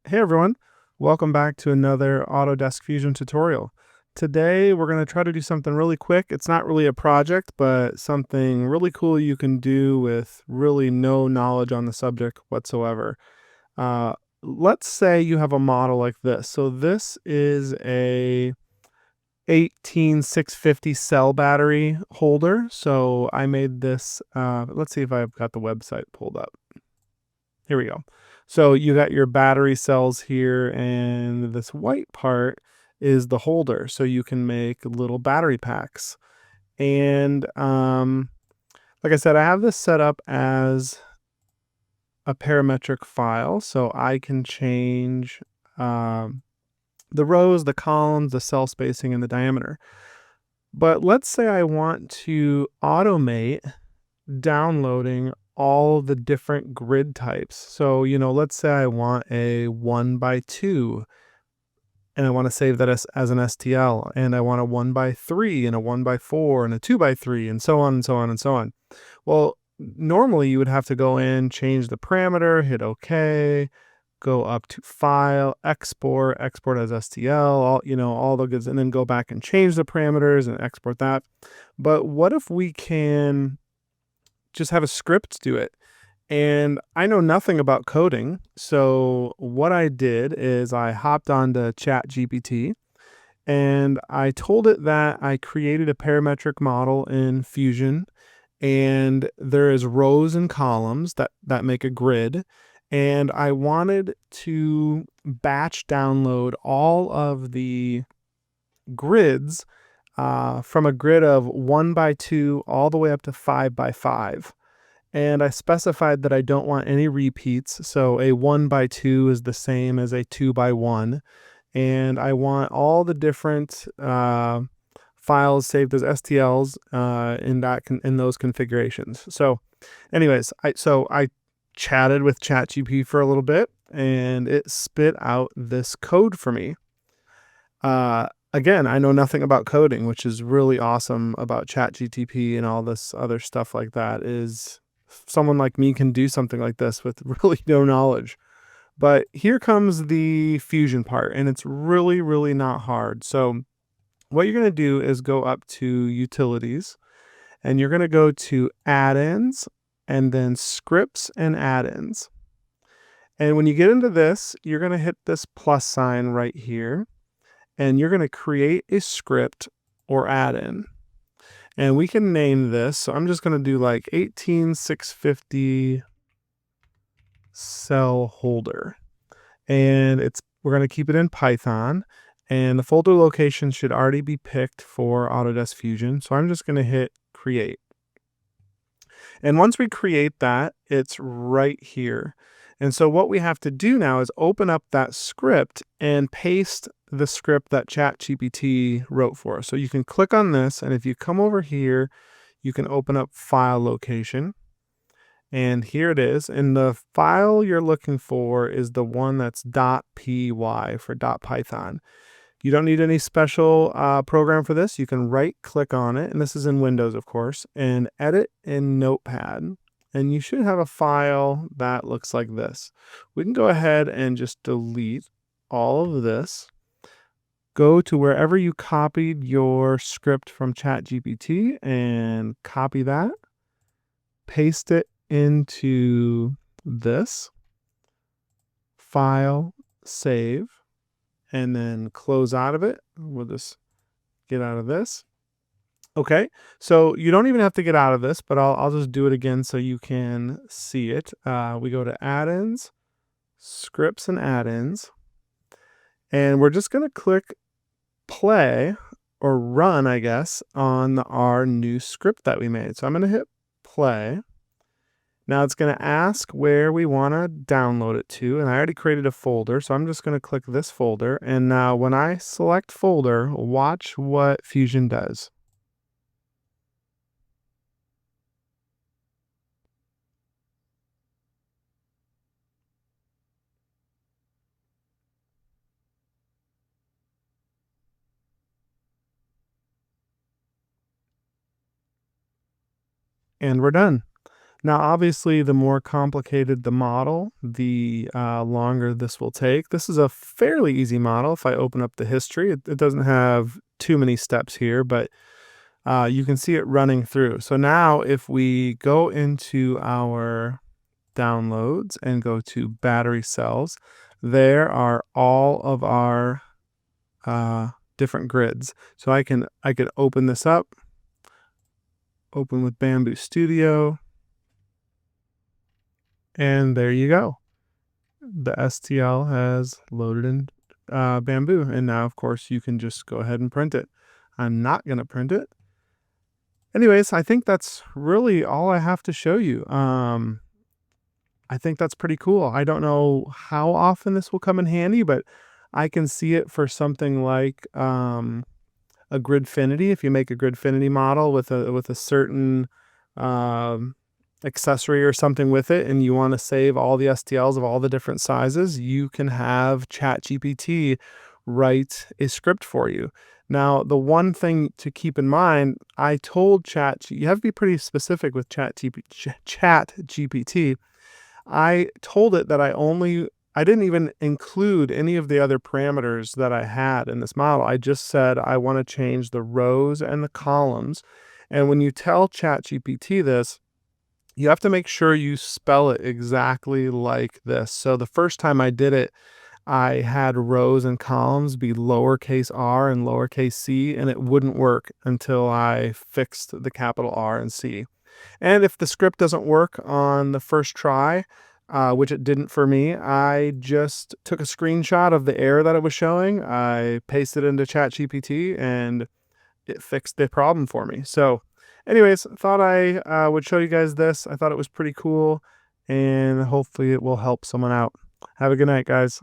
Hey everyone, welcome back to another Autodesk Fusion tutorial. Today we're going to try to do something really quick. It's not really a project, but something really cool you can do with really no knowledge on the subject whatsoever. Uh, let's say you have a model like this. So this is a 18650 cell battery holder. So I made this, let's see if I've got the website pulled up. Here we go. So you got your battery cells here, and this white part is the holder. So you can make little battery packs. And like I said, I have this set up as a parametric file. So I can change the rows, the columns, the cell spacing, and the diameter. But let's say I want to automate downloading all the different grid types. So, let's say I want a 1x2 and I want to save that as an STL, and I want a 1x3 and a 1x4 and a 2x3 and so on and so on and so on. Well, normally you would have to go in, change the parameter, hit OK, go up to File, export as STL, all the goods, and then go back and change the parameters and export that. But what if we can just have a script do it? And I know nothing about coding. So what I did is I hopped onto ChatGPT and I told it that I created a parametric model in Fusion, and there is rows and columns that make a grid. And I wanted to batch download all of the grids from a grid of 1x2 all the way up to 5x5. And I specified that I don't want any repeats. So a 1x2 is the same as a 2x1. And I want all the different files saved as STLs in those configurations. So anyways, I chatted with ChatGPT for a little bit, and it spit out this code for me. Again, I know nothing about coding, which is really awesome about ChatGPT and all this other stuff like that. Is someone like me can do something like this with really no knowledge. But here comes the Fusion part, and it's really, really not hard. So what you're going to do is go up to Utilities, and you're going to go to Add-ins, and then Scripts and Add-ins. And when you get into this, you're going to hit this plus sign right here, and you're going to create a script or add-in. And we can name this. So I'm just going to do like 18650 cell holder. And we're going to keep it in Python. And the folder location should already be picked for Autodesk Fusion. So I'm just going to hit create. And once we create that, it's right here. And so what we have to do now is open up that script and paste the script that ChatGPT wrote for us. So you can click on this, and if you come over here, you can open up file location. And here it is. And the file you're looking for is the one that's .py for .python. You don't need any special program for this. You can right click on it, and this is in Windows, of course, and edit in Notepad. And you should have a file that looks like this. We can go ahead and just delete all of this. Go to wherever you copied your script from ChatGPT and copy that. Paste it into this file, save, and then close out of it. We'll just get out of this. Okay, so you don't even have to get out of this, but I'll just do it again so you can see it. We go to add-ins, scripts and add-ins, and we're just going to click play or run, I guess, on our new script that we made. So I'm going to hit play. Now it's going to ask where we want to download it to, and I already created a folder, so I'm just going to click this folder. And now when I select folder, watch what Fusion does. And we're done. Now, obviously, the more complicated the model, the longer this will take. This is a fairly easy model. If I open up the history, it doesn't have too many steps here, but you can see it running through. So now if we go into our downloads and go to battery cells, there are all of our different grids. So I could open this up, open with Bamboo Studio, and there you go. The STL has loaded in Bamboo, and now of course you can just go ahead and print it. I'm not going to print it. Anyways, I think that's really all I have to show you. I think that's pretty cool. I don't know how often this will come in handy, but I can see it for something like a Gridfinity. If you make a Gridfinity model with a certain accessory or something with it, and you want to save all the STLs of all the different sizes, you can have ChatGPT write a script for you. Now, the one thing to keep in mind, I told you have to be pretty specific with ChatGPT. I told it that I didn't even include any of the other parameters that I had in this model. I just said I want to change the rows and the columns. And when you tell ChatGPT this, you have to make sure you spell it exactly like this. So the first time I did it, I had rows and columns be lowercase r and lowercase c, and it wouldn't work until I fixed the capital R and C. And if the script doesn't work on the first try, which it didn't for me, I just took a screenshot of the error that it was showing. I pasted it into ChatGPT and it fixed the problem for me. So anyways, thought I would show you guys this. I thought it was pretty cool, and hopefully it will help someone out. Have a good night, guys.